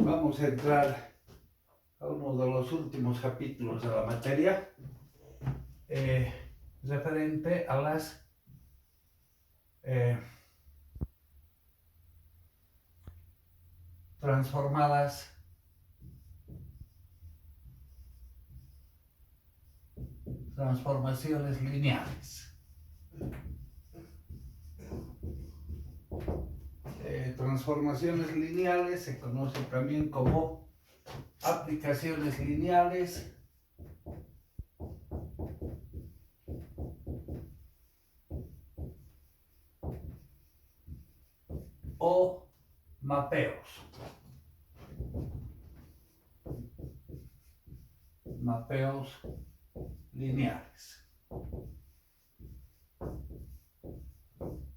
Vamos a entrar a uno de los últimos capítulos de la materia, referente a las transformaciones lineales. Transformaciones lineales se conoce también como aplicaciones lineales o mapeos. Mapeos lineales.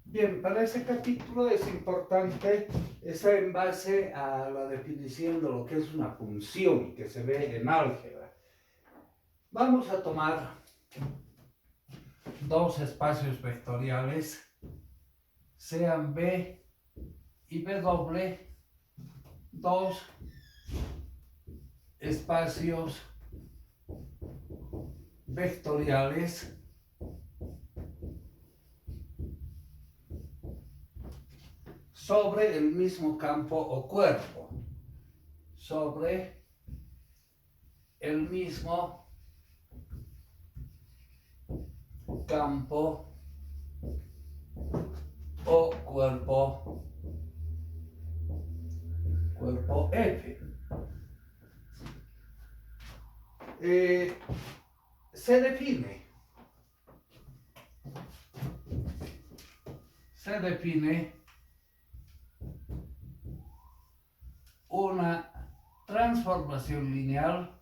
Bien, para ese capítulo es importante, está en base a la definición de lo que es una función que se ve en álgebra. Vamos a tomar dos espacios vectoriales, sean B y W, dos espacios vectoriales sobre el mismo campo o cuerpo, sobre el mismo campo o cuerpo F. Se define una transformación lineal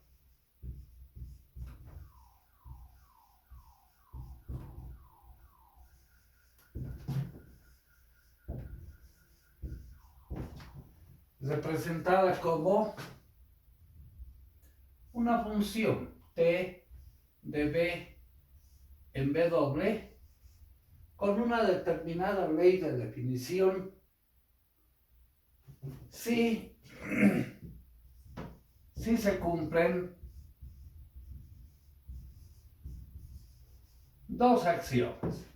representada como una función t de b en W con una determinada ley de definición si se cumplen dos axiomas.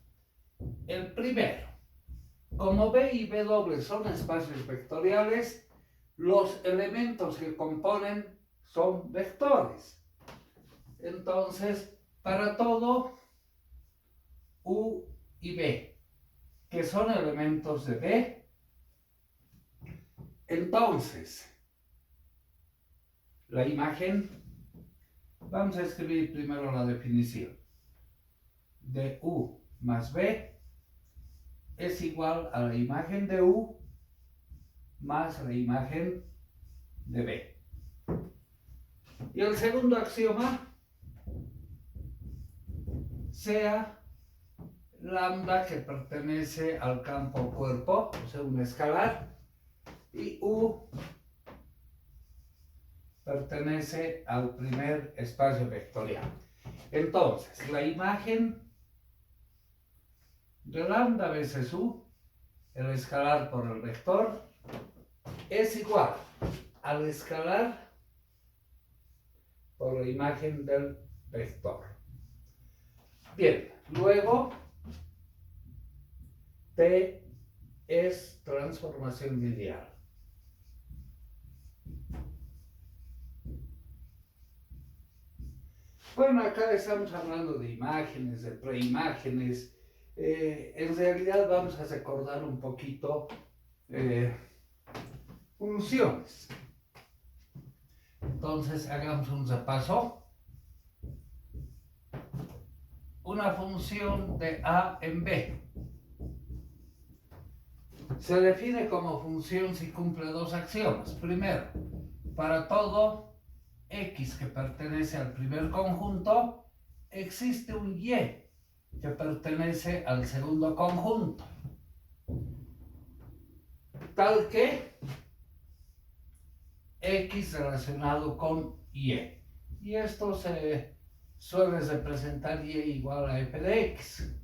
El primero, como B y W son espacios vectoriales, los elementos que componen son vectores. Entonces, para todo U y B, que son elementos de B, entonces, la imagen, vamos a escribir primero la definición, de U más B es igual a la imagen de U más la imagen de B. Y el segundo axioma, sea lambda que pertenece al campo cuerpo, o sea, un escalar, y U pertenece al primer espacio vectorial. Entonces, la imagen de lambda veces U, el escalar por el vector, es igual al escalar por la imagen del vector. Bien, luego T es transformación lineal. Bueno, acá estamos hablando de imágenes, de preimágenes. En realidad vamos a recordar un poquito funciones. Entonces hagamos un repaso. Una función de A en B se define como función si cumple dos axiomas. Primero, para todo X que pertenece al primer conjunto, existe un Y que pertenece al segundo conjunto, tal que X relacionado con Y. Y esto se suele representar Y igual a f de X.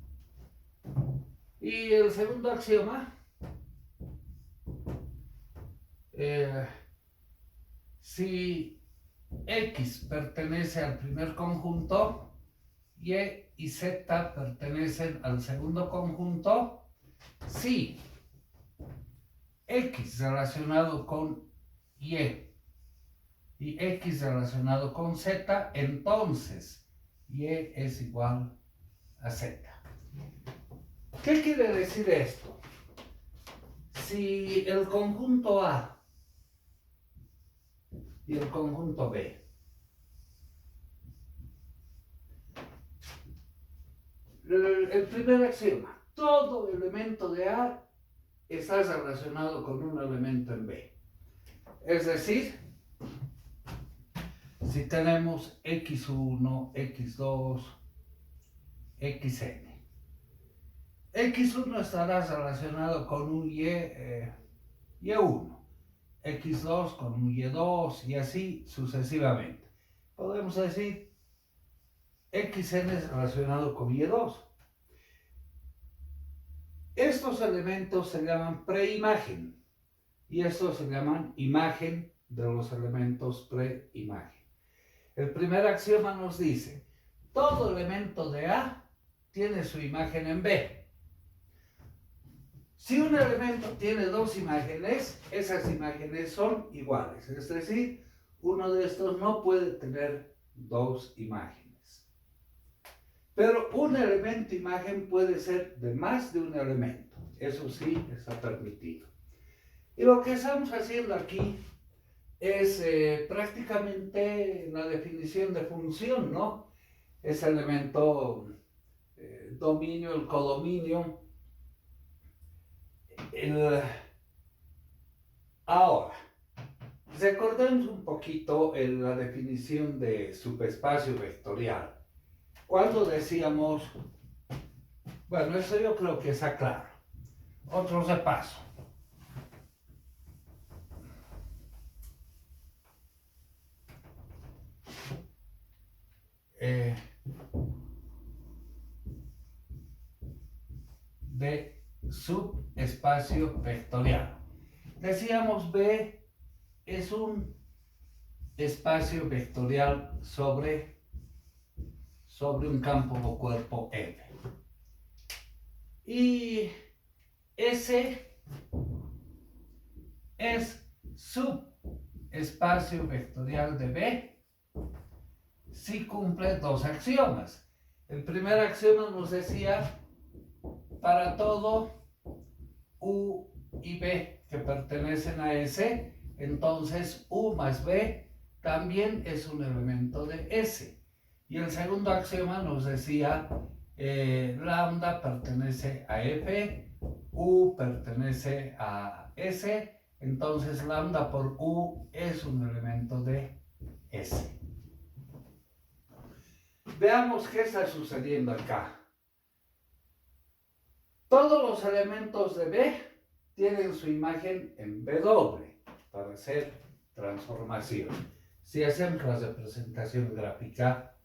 Y el segundo axioma Si X pertenece al primer conjunto, Y y Z pertenecen al segundo conjunto, si X relacionado con Y X relacionado con Z, entonces Y es igual a Z. ¿Qué quiere decir esto? Si el conjunto A y el conjunto B el primer axioma, todo elemento de A está relacionado con un elemento en B. Es decir, si tenemos x1, x2, xn, x1 estará relacionado con un y1, x2 con un y2 y así sucesivamente. Podemos decir xn es relacionado con y2. Estos elementos se llaman preimagen y estos se llaman imagen de los elementos preimagen. El primer axioma nos dice, todo elemento de A tiene su imagen en B. Si un elemento tiene dos imágenes, esas imágenes son iguales, es decir, uno de estos no puede tener dos imágenes. Pero un elemento imagen puede ser de más de un elemento, eso sí está permitido. Y lo que estamos haciendo aquí es prácticamente la definición de función, ¿no? Ese elemento, dominio, el codominio. Ahora, recordemos un poquito la definición de subespacio vectorial. Cuando decíamos, bueno, eso yo creo que está claro. Otro repaso. De subespacio vectorial. Decíamos B es un espacio vectorial sobre un campo o cuerpo M. Y S es subespacio vectorial de B si cumple dos axiomas. El primer axioma nos decía para todo U y B que pertenecen a S, entonces U más B también es un elemento de S. Y el segundo axioma nos decía lambda pertenece a F, U pertenece a S, entonces lambda por U es un elemento de S. Veamos qué está sucediendo acá. Todos los elementos de B tienen su imagen en W para hacer transformación. Si hacemos la representación gráfica,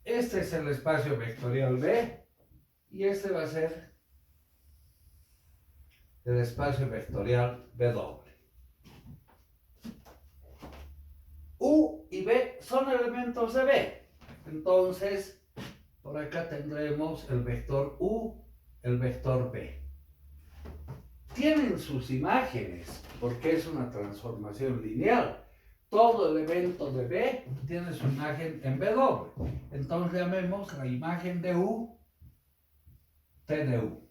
este es el espacio vectorial B y este va a ser el espacio vectorial W. U y B son elementos de B. Entonces, por acá tendremos el vector U, el vector B. Tienen sus imágenes, porque es una transformación lineal. Todo elemento de B tiene su imagen en W. Entonces llamemos la imagen de U, T de U.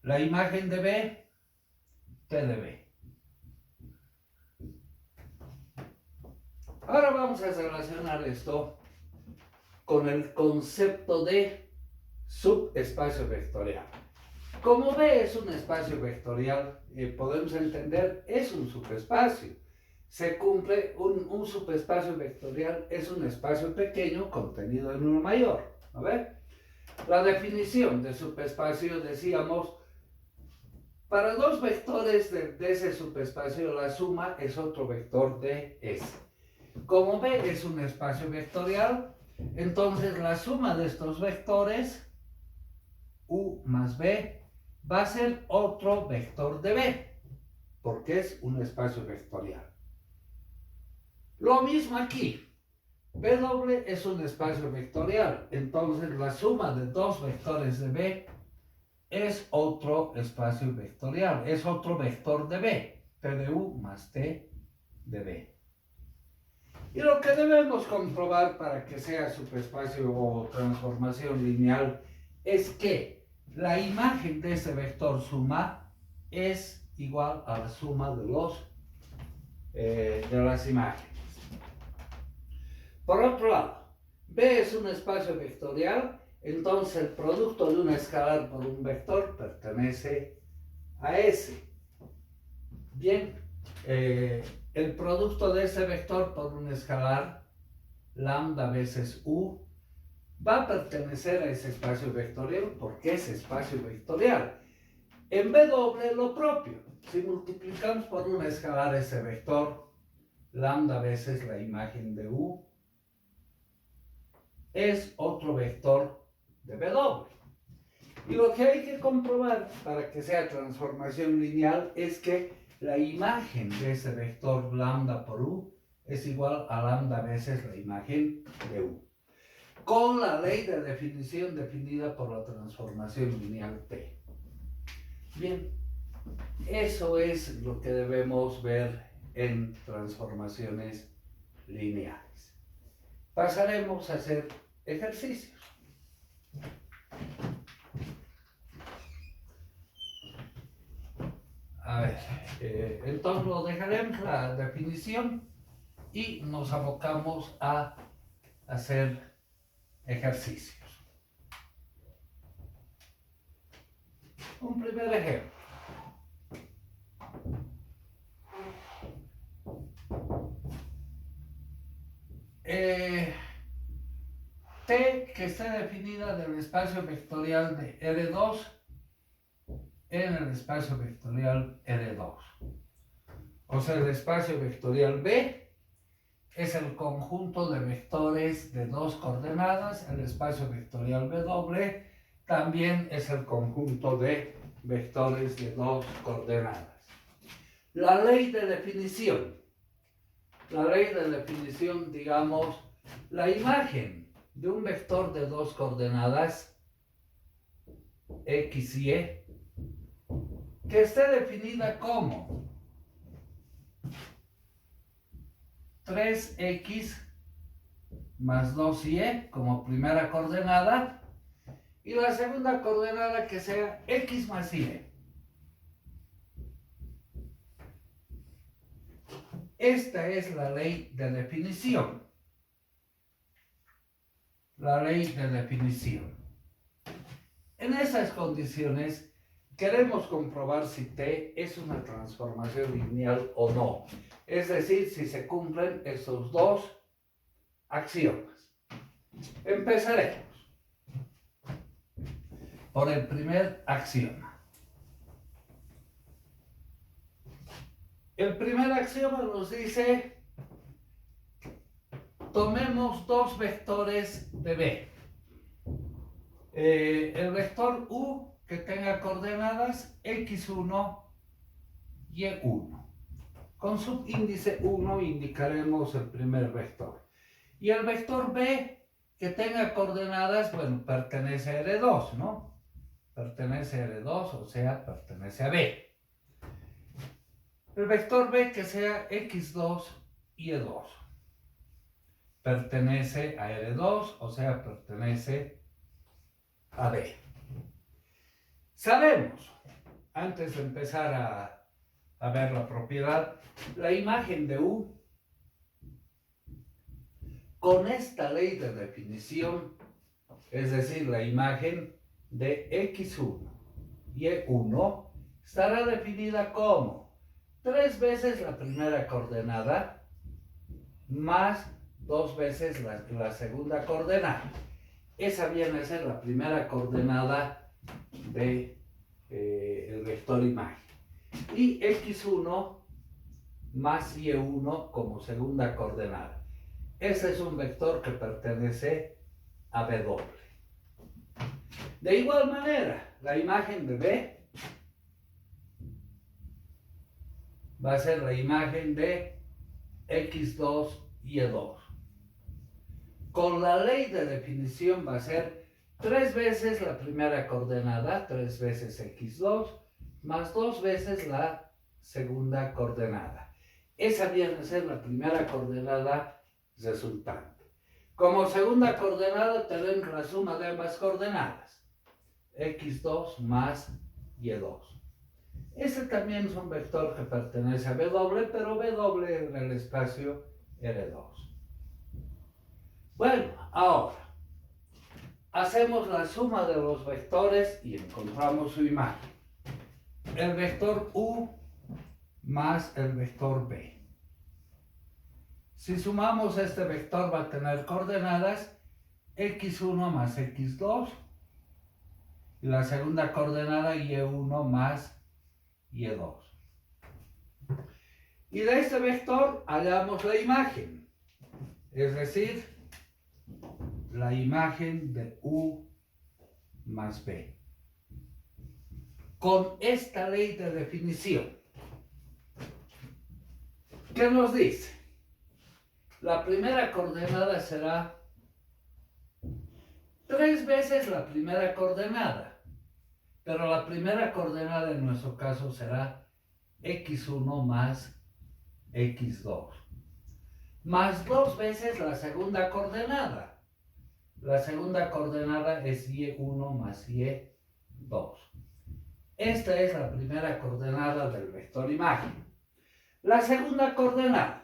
La imagen de B, T de B. Ahora vamos a relacionar esto con el concepto de subespacio vectorial. Como B es un espacio vectorial, podemos entender, es un subespacio. Se cumple un subespacio vectorial, es un espacio pequeño contenido en uno mayor. ¿A ver? La definición de subespacio decíamos, para dos vectores de ese subespacio, la suma es otro vector de S. Como B es un espacio vectorial, entonces la suma de estos vectores, U más B, va a ser otro vector de B. porque es un espacio vectorial. Lo mismo aquí. W es un espacio vectorial, entonces la suma de dos vectores de B es otro espacio vectorial, es otro vector de B, T de U más T de B. Y lo que debemos comprobar para que sea subespacio o transformación lineal es que la imagen de ese vector suma es igual a la suma de las imágenes. Por otro lado, B es un espacio vectorial, entonces el producto de un escalar por un vector pertenece a S. Bien, el producto de ese vector por un escalar, lambda veces U, va a pertenecer a ese espacio vectorial porque es espacio vectorial. En W lo propio, si multiplicamos por un escalar ese vector, lambda veces la imagen de U, es otro vector de W. Y lo que hay que comprobar para que sea transformación lineal es que la imagen de ese vector lambda por U es igual a lambda veces la imagen de U, con la ley de definición definida por la transformación lineal T. Bien, eso es lo que debemos ver en transformaciones lineales. Pasaremos a hacer ejercicios. A ver, entonces lo dejaremos la definición y nos abocamos a hacer ejercicios. Un primer ejemplo. T que esté definida del espacio vectorial de R2 en el espacio vectorial R2. O sea, el espacio vectorial B es el conjunto de vectores de dos coordenadas, el espacio vectorial W también es el conjunto de vectores de dos coordenadas. La ley de definición, digamos, la imagen de un vector de dos coordenadas, X y Y, que esté definida como 3x más 2y como primera coordenada y la segunda coordenada que sea x más y. Esta es la ley de definición. La ley de definición. En esas condiciones queremos comprobar si T es una transformación lineal o no. Es decir, si se cumplen estos dos axiomas. Empezaremos por el primer axioma. El primer axioma nos dice, tomemos dos vectores de B. El vector U que tenga coordenadas x1 y y1. Con subíndice 1 indicaremos el primer vector. Y el vector B que tenga coordenadas, bueno, pertenece a R2, ¿no? Pertenece a R2, o sea, pertenece a B. El vector B que sea x2 y y2. Pertenece a R2, o sea, pertenece a B. Sabemos, antes de empezar a ver la propiedad, la imagen de U, con esta ley de definición, es decir, la imagen de x1 y y1, estará definida como 3 veces la primera coordenada más 2 veces la segunda coordenada. Esa viene a ser la primera coordenada de el vector imagen. Y x1 más y1 como segunda coordenada. Ese es un vector que pertenece a W. De igual manera, la imagen de B va a ser la imagen de x2, y2. Con la ley de definición va a ser 3 veces la primera coordenada, 3 veces x2, más 2 veces la segunda coordenada. Esa viene a ser la primera coordenada resultante. Como segunda coordenada tenemos la suma de ambas coordenadas, x2 más y2. Ese también es un vector que pertenece a W, pero W en el espacio R2. Bueno, ahora hacemos la suma de los vectores y encontramos su imagen. El vector U más el vector B. Si sumamos este vector va a tener coordenadas x1 más x2 y la segunda coordenada y1 más y2. Y de este vector hallamos la imagen, es decir, la imagen de U más B. Con esta ley de definición, ¿qué nos dice? La primera coordenada será 3 veces la primera coordenada, pero la primera coordenada en nuestro caso será x1 más x2, más 2 veces la segunda coordenada. La segunda coordenada es y1 más y2. Esta es la primera coordenada del vector imagen. La segunda coordenada.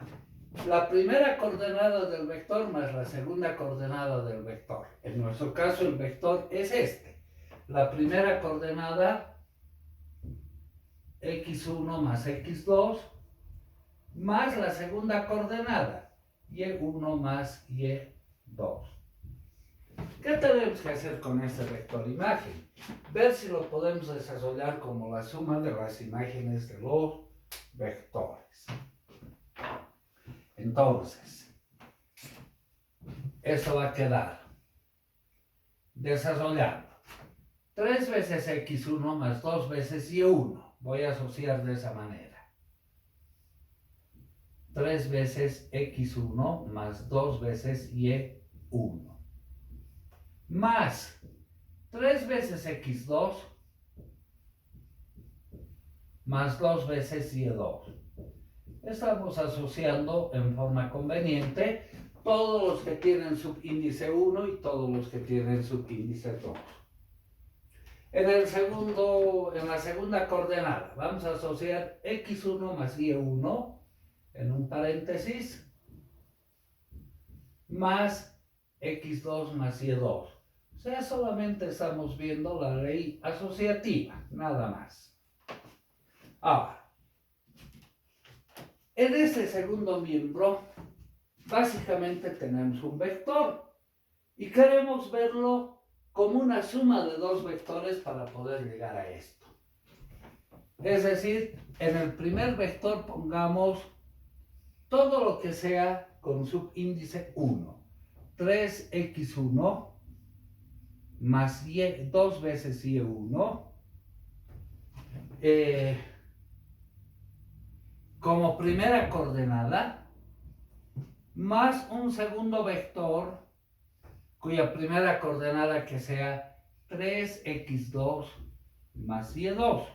La primera coordenada del vector más la segunda coordenada del vector. En nuestro caso el vector es este. La primera coordenada x1 más x2 más la segunda coordenada y1 más y2. ¿Qué tenemos que hacer con este vector imagen? Ver si lo podemos desarrollar como la suma de las imágenes de los vectores. Entonces, eso va a quedar desarrollando 3 veces x1 más 2 veces y1. Voy a asociar de esa manera. 3 veces x1 más 2 veces y1. Más 3 veces x2 más 2 veces y2. Estamos asociando en forma conveniente todos los que tienen subíndice 1 y todos los que tienen subíndice 2. En la segunda coordenada vamos a asociar x1 más y1 en un paréntesis más x2 más y2. O sea, solamente estamos viendo la ley asociativa, nada más. Ahora, en este segundo miembro, básicamente tenemos un vector y queremos verlo como una suma de dos vectores para poder llegar a esto. Es decir, en el primer vector pongamos todo lo que sea con subíndice 1. 3x1 más 2 veces y1 como primera coordenada, más un segundo vector cuya primera coordenada que sea 3x2 más y2.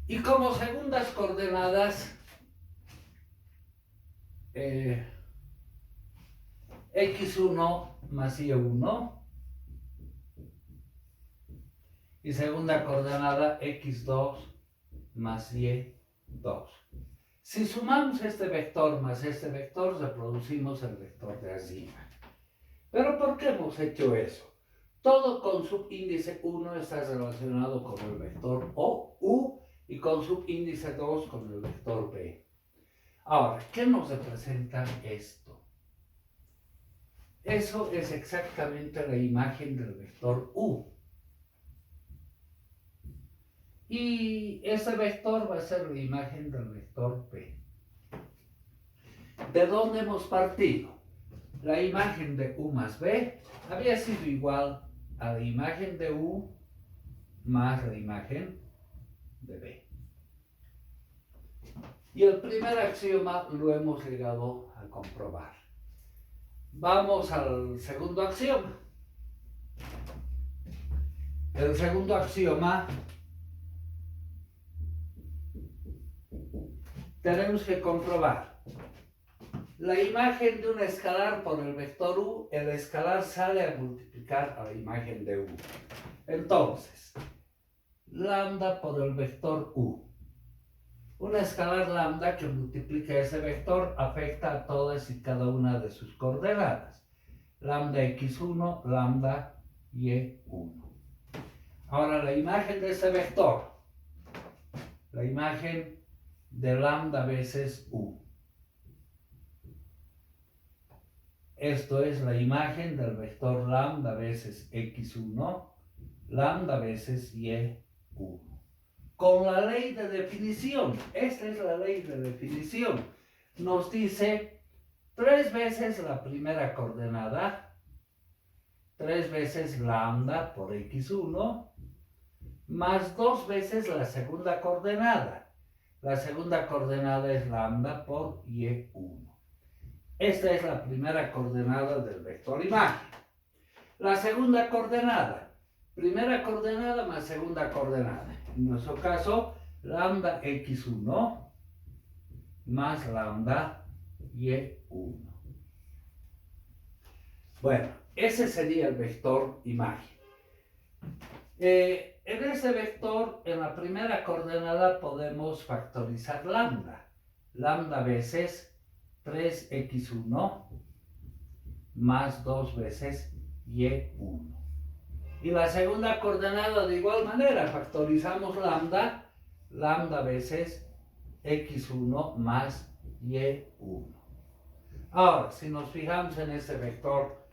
Y como segundas coordenadas, x1 más y1 y segunda coordenada x2 más y2. Si sumamos este vector más este vector, reproducimos el vector de arriba. ¿Pero por qué hemos hecho eso? Todo con subíndice 1 está relacionado con el vector U y con subíndice 2 con el vector B. Ahora, ¿qué nos representa esto? Eso es exactamente la imagen del vector U. Y ese vector va a ser la imagen del vector P. ¿De dónde hemos partido? La imagen de U más B había sido igual a la imagen de U más la imagen de B. Y el primer axioma lo hemos llegado a comprobar. Vamos al segundo axioma. El segundo axioma tenemos que comprobar la imagen de un escalar por el vector u, el escalar sale a multiplicar a la imagen de u. Entonces, lambda por el vector u. Un escalar lambda que multiplica ese vector afecta a todas y cada una de sus coordenadas. Lambda x1, lambda y1. Ahora la imagen de ese vector, la imagen de lambda veces u. Esto es la imagen del vector lambda veces x1, lambda veces y1. Con la ley de definición, esta es la ley de definición, nos dice 3 veces la primera coordenada, 3 veces lambda por x1, más 2 veces la segunda coordenada. La segunda coordenada es lambda por y1. Esta es la primera coordenada del vector imagen. La segunda coordenada, primera coordenada más segunda coordenada. En nuestro caso, lambda x1 más lambda y1. Bueno, ese sería el vector imagen. En ese vector, en la primera coordenada podemos factorizar lambda. Lambda veces 3x1 más 2 veces y1. Y la segunda coordenada de igual manera, factorizamos lambda, lambda veces x1 más y1. Ahora, si nos fijamos en ese vector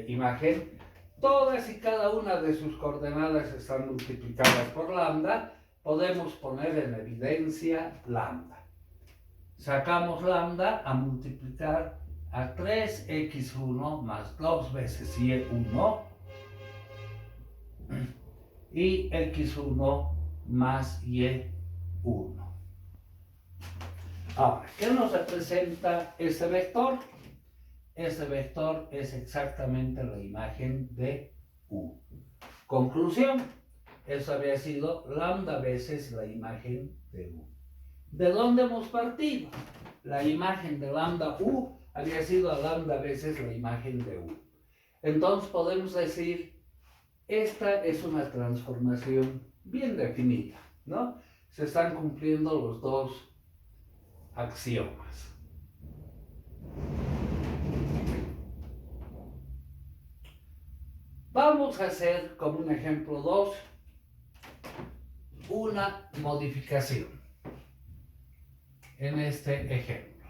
imagen, todas y cada una de sus coordenadas están multiplicadas por lambda, podemos poner en evidencia lambda. Sacamos lambda a multiplicar a 3x1 más 2 veces y1 y x1 más y1. Ahora, ¿qué nos representa este vector? Este vector es exactamente la imagen de u. Conclusión, eso había sido lambda veces la imagen de u. ¿De dónde hemos partido? La imagen de lambda u había sido lambda veces la imagen de u. Entonces podemos decir, esta es una transformación bien definida, ¿no? Se están cumpliendo los dos axiomas. Vamos a hacer, como un ejemplo 2, una modificación en este ejemplo.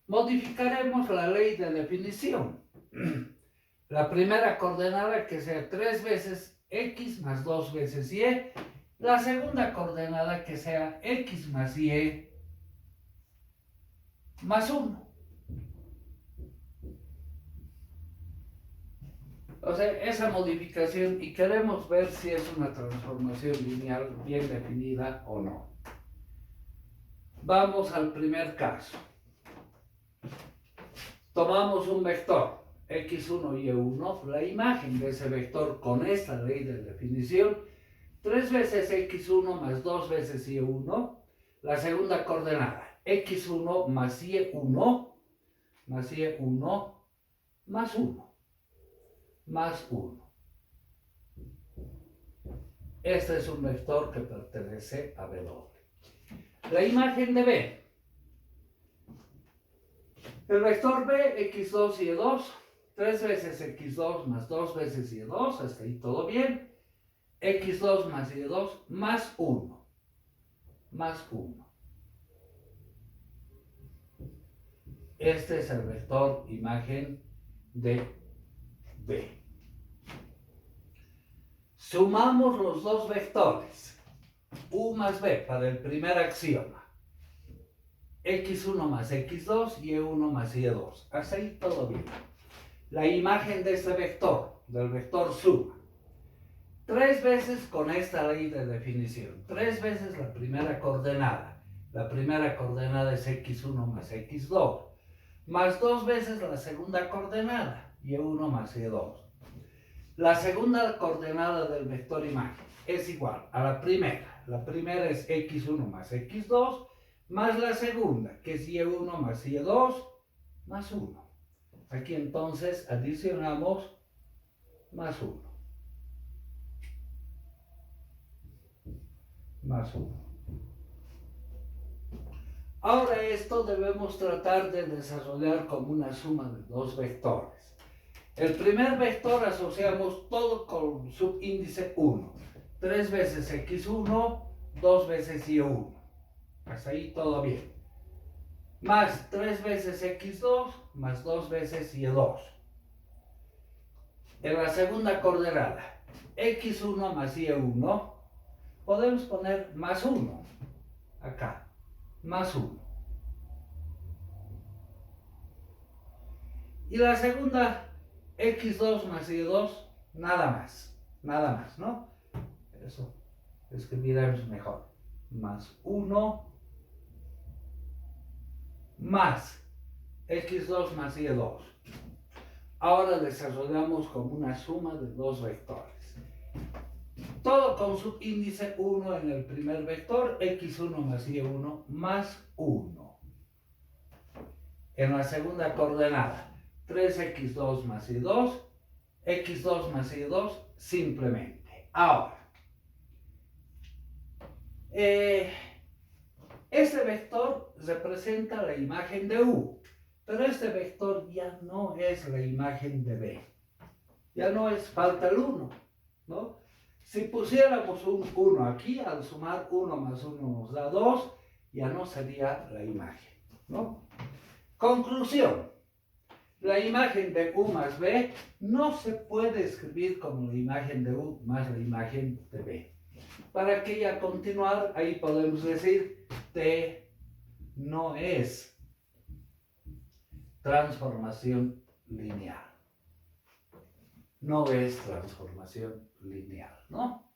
Modificaremos la ley de definición. La primera coordenada que sea 3 veces x más 2 veces y. La segunda coordenada que sea x más y más 1. O sea, esa modificación, y queremos ver si es una transformación lineal bien definida o no. Vamos al primer caso. Tomamos un vector, x1 y y1, la imagen de ese vector con esta ley de definición, 3 veces x1 más 2 veces y1, la segunda coordenada, x1 más y1, más 1. Más 1. Este es un vector que pertenece a W. La imagen de B. El vector B, x2 y y2, 3 veces x2 más 2 veces y2, hasta ahí todo bien. x2 más y2 más 1. Más 1. Este es el vector imagen de B. Sumamos los dos vectores, u más b, para el primer axioma. x1 más x2 y y1 más y2. Hasta ahí todo bien. La imagen de este vector, del vector suma. 3 veces con esta ley de definición. 3 veces la primera coordenada. La primera coordenada es x1 más x2. Más 2 veces la segunda coordenada, y1 más y2. La segunda coordenada del vector imagen es igual a la primera. La primera es x1 más x2, más la segunda, que es y1 más y2, más 1. Aquí entonces adicionamos más 1. Más 1. Ahora esto debemos tratar de desarrollar como una suma de dos vectores. El primer vector asociamos todo con subíndice 1. 3 veces x1, 2 veces y1. Hasta ahí todo bien. Más 3 veces x2, más 2 veces y2. En la segunda coordenada, x1 más y1, podemos poner más 1. Acá, más 1. Y la segunda, x2 más y2, nada más, ¿no? Eso escribiremos mejor. Más 1 más x2 más y2. Ahora desarrollamos como una suma de dos vectores. Todo con subíndice 1 en el primer vector, x1 más y1 más 1. En la segunda coordenada, 3x2 más y2, x2 más y2 simplemente. Ahora, este vector representa la imagen de U, pero este vector ya no es la imagen de B. Ya no es, falta el 1, ¿no? Si pusiéramos un 1 aquí, al sumar 1 más 1 nos da 2, ya no sería la imagen, ¿no? Conclusión. La imagen de U más B no se puede escribir como la imagen de U más la imagen de B. Para que ya continuar, ahí podemos decir T no es transformación lineal. No es transformación lineal, ¿no?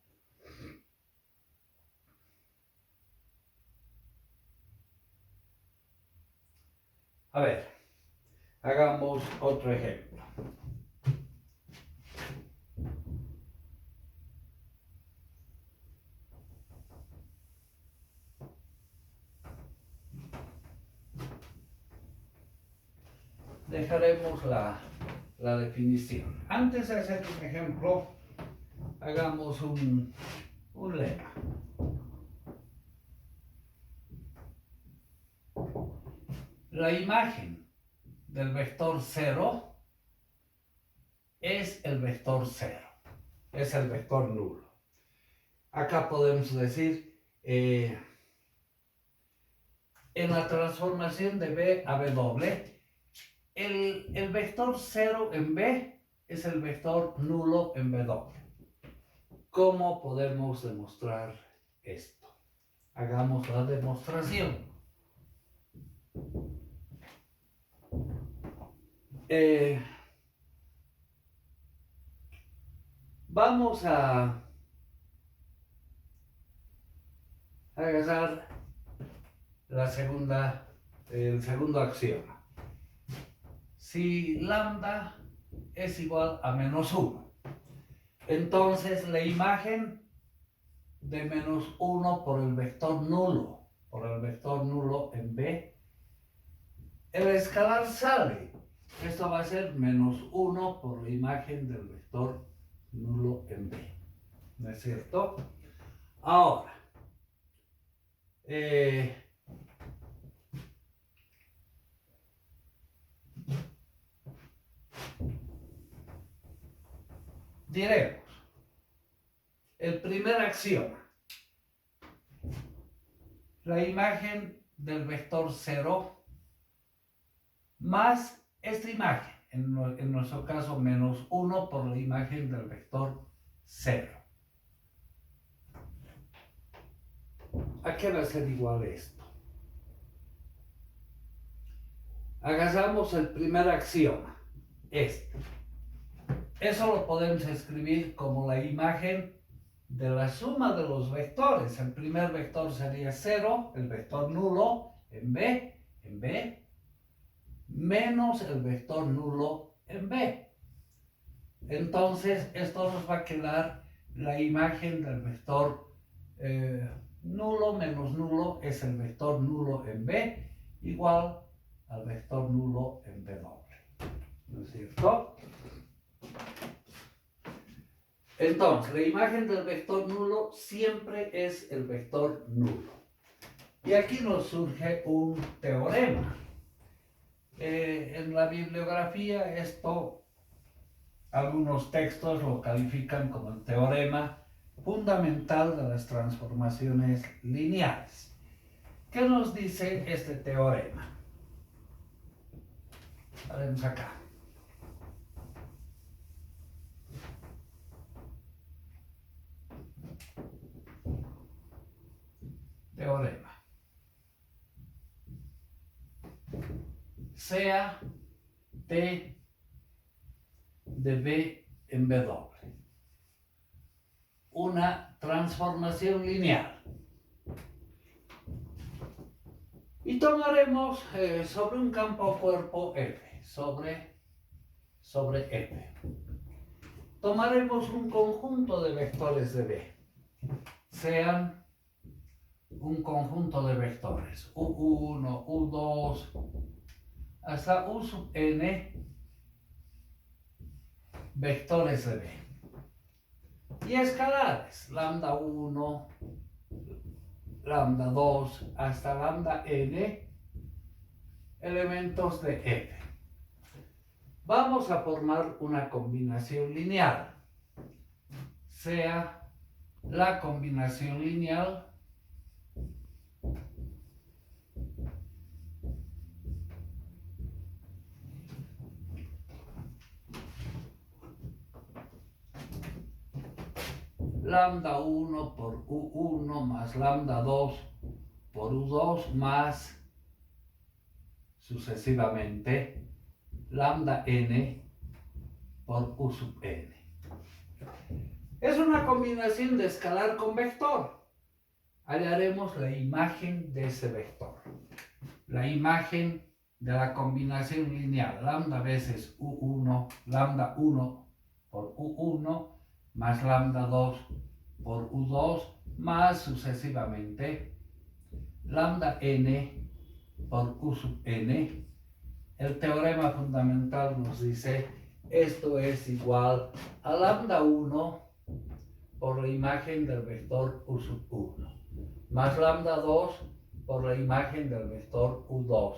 A ver, hagamos otro ejemplo. Dejaremos la definición. Antes de hacer un ejemplo, hagamos un lema. La imagen del vector 0 es el vector 0, es el vector nulo. Acá podemos decir, en la transformación de B a B doble, el vector 0 en B es el vector nulo en B doble. ¿Cómo podemos demostrar esto? Hagamos la demostración. Vamos a agarrar el segundo axioma. Si lambda es igual a menos 1, entonces la imagen de menos 1 por el vector nulo en B, el escalar sale. Esto va a ser menos 1 por la imagen del vector nulo en B. ¿No es cierto? Ahora, diremos el primer axioma. La imagen del vector 0 más esta imagen, en nuestro caso menos 1 por la imagen del vector 0. ¿A qué va a ser igual esto? Agarramos el primer axioma, este. eso lo podemos escribir como la imagen de la suma de los vectores. El primer vector sería 0, el vector nulo en B, menos el vector nulo en B. Entonces, esto nos va a quedar la imagen del vector nulo menos nulo es el vector nulo en B, igual al vector nulo en B doble. ¿No es cierto? Entonces, la imagen del vector nulo siempre es el vector nulo. Y aquí nos surge un teorema. En la bibliografía algunos textos lo califican como el teorema fundamental de las transformaciones lineales. ¿Qué nos dice este teorema? Vamos acá. Teorema. Sea T de B en B doble una transformación lineal. Y tomaremos sobre un campo cuerpo F, sobre F. Tomaremos un conjunto de vectores de B, sean un conjunto de vectores, U1, U2, hasta U sub n vectores de B. Y escalares, lambda 1, lambda 2, hasta lambda n elementos de F. Vamos a formar una combinación lineal, sea la combinación lineal lambda 1 por U1 más lambda 2 por U2 más sucesivamente lambda n por U sub n. Es una combinación de escalar con vector. Hallaremos la imagen de ese vector. La imagen de la combinación lineal, lambda veces U1, lambda 1 por U1 más lambda 2 por U2 más sucesivamente lambda n por U sub n. El teorema fundamental nos dice esto es igual a lambda 1 por la imagen del vector U sub 1 más lambda 2 por la imagen del vector U2